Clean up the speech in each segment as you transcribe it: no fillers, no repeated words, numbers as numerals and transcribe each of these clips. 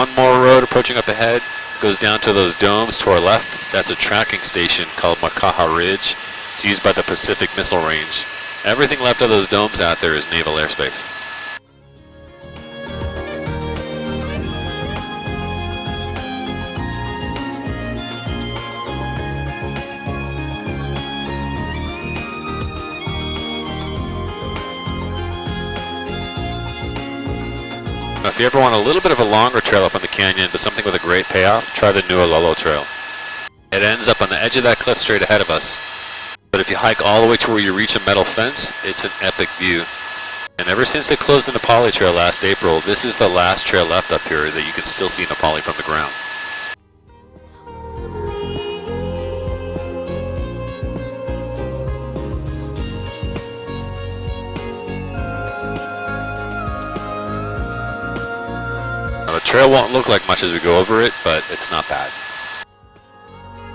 One more road approaching up ahead, goes down to those domes to our left. That's a tracking station called Makaha Ridge. It's used by the Pacific Missile Range. Everything left of those domes out there is naval airspace. Now, if you ever want a little bit of a longer trail up on the canyon, but something with a great payoff, try the Nuololo Trail. It ends up on the edge of that cliff straight ahead of us. But if you hike all the way to where you reach a metal fence, it's an epic view. And ever since they closed the Nepali Trail last April, this is the last trail left up here that you can still see Nepali from the ground. Now, the trail won't look like much as we go over it, but it's not bad.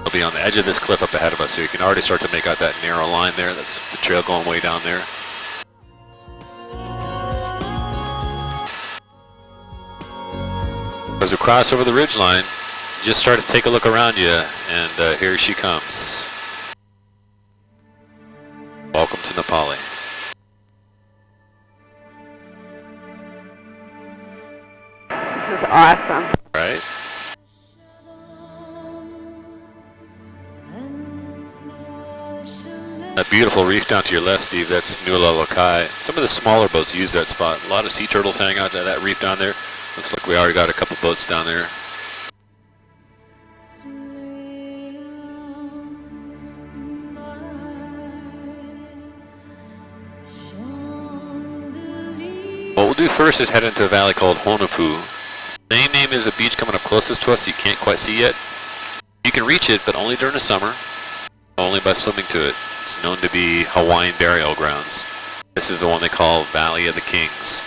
It'll be on the edge of this cliff up ahead of us, so you can already start to make out that narrow line there. That's the trail going way down there. As we cross over the ridge line, just start to take a look around you, and here she comes. Welcome to Nepali. This is awesome. Right? That beautiful reef down to your left, Steve, that's Nuololo Kai. Some of the smaller boats use that spot. A lot of sea turtles hang out at that reef down there. Looks like we already got a couple boats down there. What we'll do first is head into a valley called Honupu. Same name as a beach coming up closest to us you can't quite see yet. You can reach it, but only during the summer. Only by swimming to it. It's known to be Hawaiian burial grounds. This is the one they call Valley of the Kings.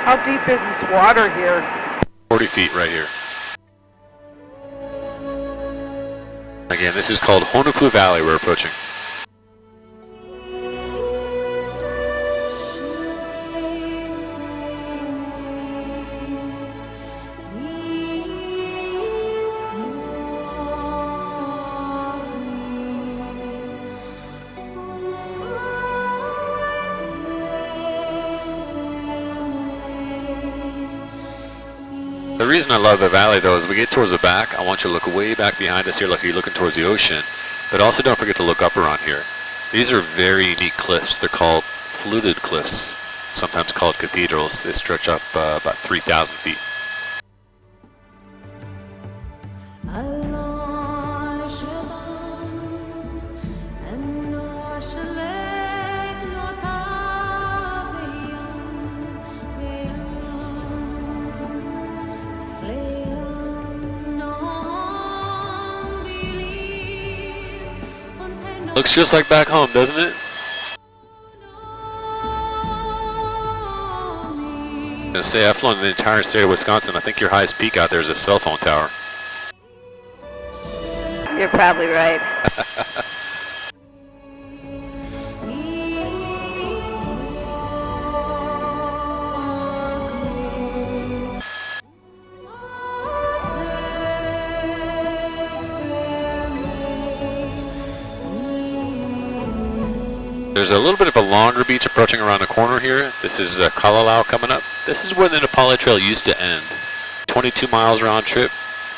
How deep is this water here? 40 feet right here. Again, this is called Honupu Valley we're approaching. The reason I love the valley though is we get towards the back, I want you to look way back behind us here like you're looking towards the ocean, but also don't forget to look up around here. These are very unique cliffs. They're called fluted cliffs, sometimes called cathedrals. They stretch up about 3,000 feet. Looks just like back home, doesn't it? I'm gonna say I've flown the entire state of Wisconsin. I think your highest peak out there is a cell phone tower. You're probably right. There's a little bit of a longer beach approaching around the corner here. This is Kalalau coming up. This is where the Nepali Trail used to end. 22 miles round trip,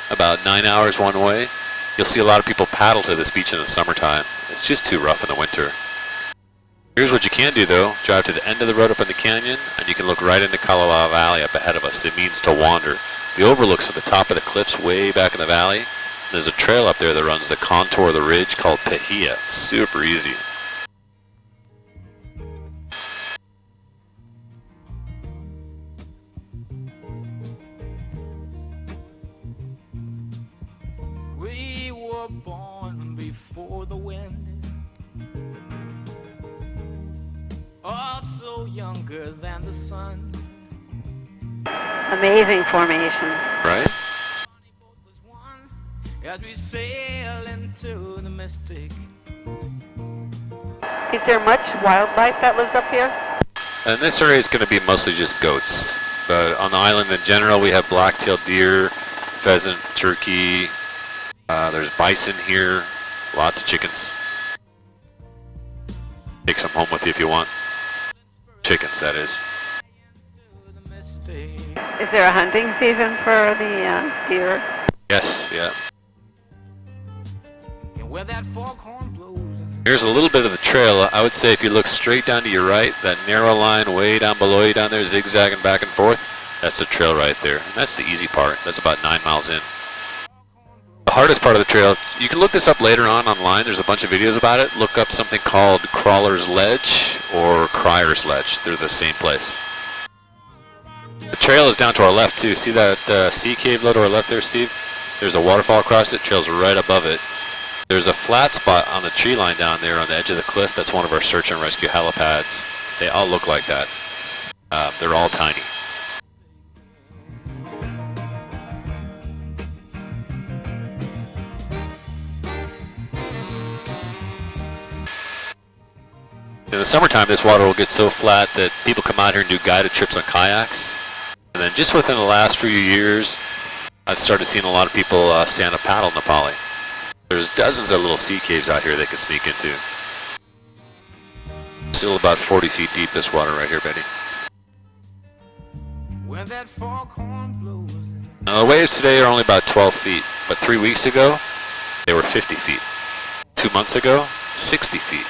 about 9 hours one way. You'll see a lot of people paddle to this beach in the summertime. It's just too rough in the winter. Here's what you can do though. Drive to the end of the road up in the canyon and you can look right into Kalalau Valley up ahead of us. It means to wander. The overlook's at the top of the cliffs way back in the valley. There's a trail up there that runs the contour of the ridge called Pahia. Super easy. were born before the wind, also younger than the sun. Amazing formation. Right? As we sail into the mystic. Is there much wildlife that lives up here? And this area is going to be mostly just goats. But on the island in general, we have black-tailed deer, pheasant, turkey. There's bison here, lots of chickens. Take some home with you if you want. Chickens, that is. Is there a hunting season for the deer? Yes, yeah. Where that foghorn blows. Here's a little bit of the trail. I would say if you look straight down to your right, that narrow line way down below you down there, zigzagging back and forth, that's the trail right there. And that's the easy part. That's about 9 miles in. The hardest part of the trail, you can look this up later on online. There's a bunch of videos about it. Look up something called Crawler's Ledge or Crier's Ledge. They're the same place. The trail is down to our left too. See that sea cave low to our left there, Steve? There's a waterfall across it. Trail's right above it. There's a flat spot on the tree line down there on the edge of the cliff. That's one of our search and rescue helipads. They all look like that. They're all tiny. In the summertime, this water will get so flat that people come out here and do guided trips on kayaks. And then just within the last few years, I've started seeing a lot of people stand up paddle in the Pali. There's dozens of little sea caves out here they can sneak into. Still about 40 feet deep, this water right here, Betty. Where that foghorn blows. Now, the waves today are only about 12 feet, but 3 weeks ago, they were 50 feet. 2 months ago, 60 feet.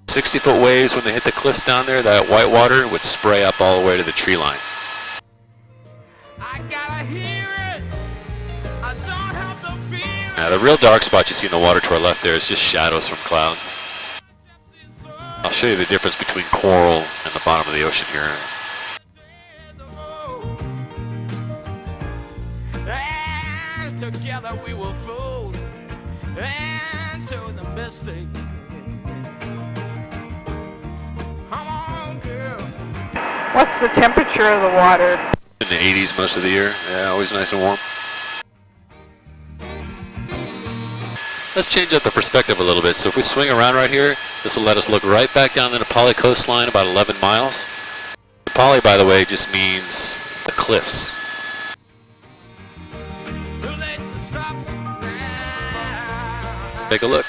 60-foot waves, when they hit the cliffs down there, that white water would spray up all the way to the tree line. I gotta hear it. I don't have to feel it. Now, the real dark spot you see in the water to our left there is just shadows from clouds. I'll show you the difference between coral and the bottom of the ocean here. And together we will float into the mystic. Come on, girl. What's the temperature of the water? In the 80s most of the year. Yeah, always nice and warm. Let's change up the perspective a little bit. So if we swing around right here, this will let us look right back down the Nepali coastline, about 11 miles. Nepali, by the way, just means the cliffs. Take a look.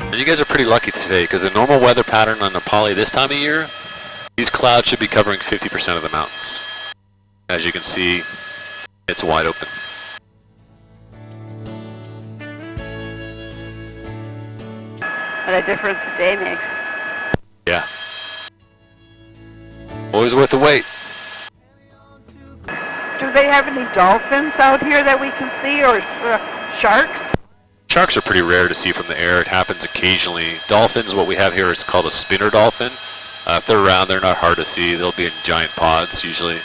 And you guys are pretty lucky today, because the normal weather pattern on Nepali this time of year, these clouds should be covering 50% of the mountains. As you can see, it's wide open. What a difference the day makes. Yeah. Always worth the wait. Do they have any dolphins out here that we can see, or sharks? Sharks are pretty rare to see from the air. It happens occasionally. Dolphins, what we have here is called a spinner dolphin. If they're around, they're not hard to see. They'll be in giant pods usually.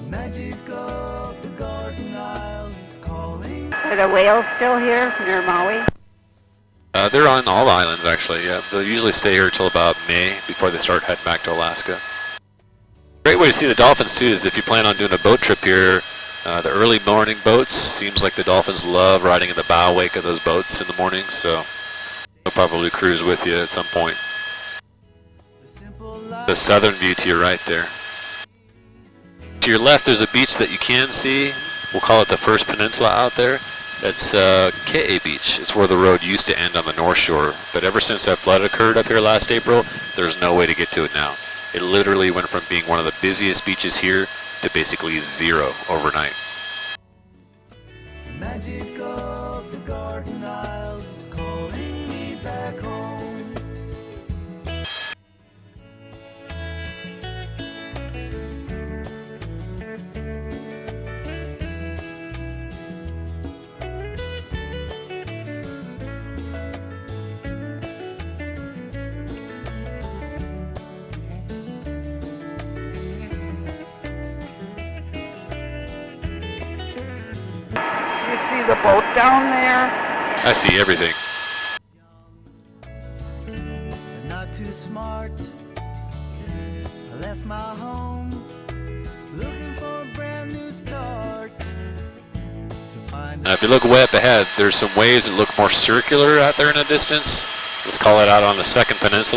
Magic of the Garden Isle is calling. Are the whales still here near Maui? They're on all the islands actually, yeah. They'll usually stay here until about May before they start heading back to Alaska. Great way to see the dolphins too is if you plan on doing a boat trip here, the early morning boats, seems like the dolphins love riding in the bow wake of those boats in the morning, so they'll probably cruise with you at some point. The southern view to your right there. To your left there's a beach that you can see. We'll call it the First Peninsula out there. That's Ke'e Beach. It's where the road used to end on the north shore, but ever since that flood occurred up here last April, there's no way to get to it now. It literally went from being one of the busiest beaches here to basically zero overnight. Magic of the Garden Isle is calling me back home. the boat down there? I see everything. Not too smart. I left my home looking for a brand new start. To find Now if you look way up ahead, there's some waves that look more circular out there in the distance. Let's call it out on the second peninsula.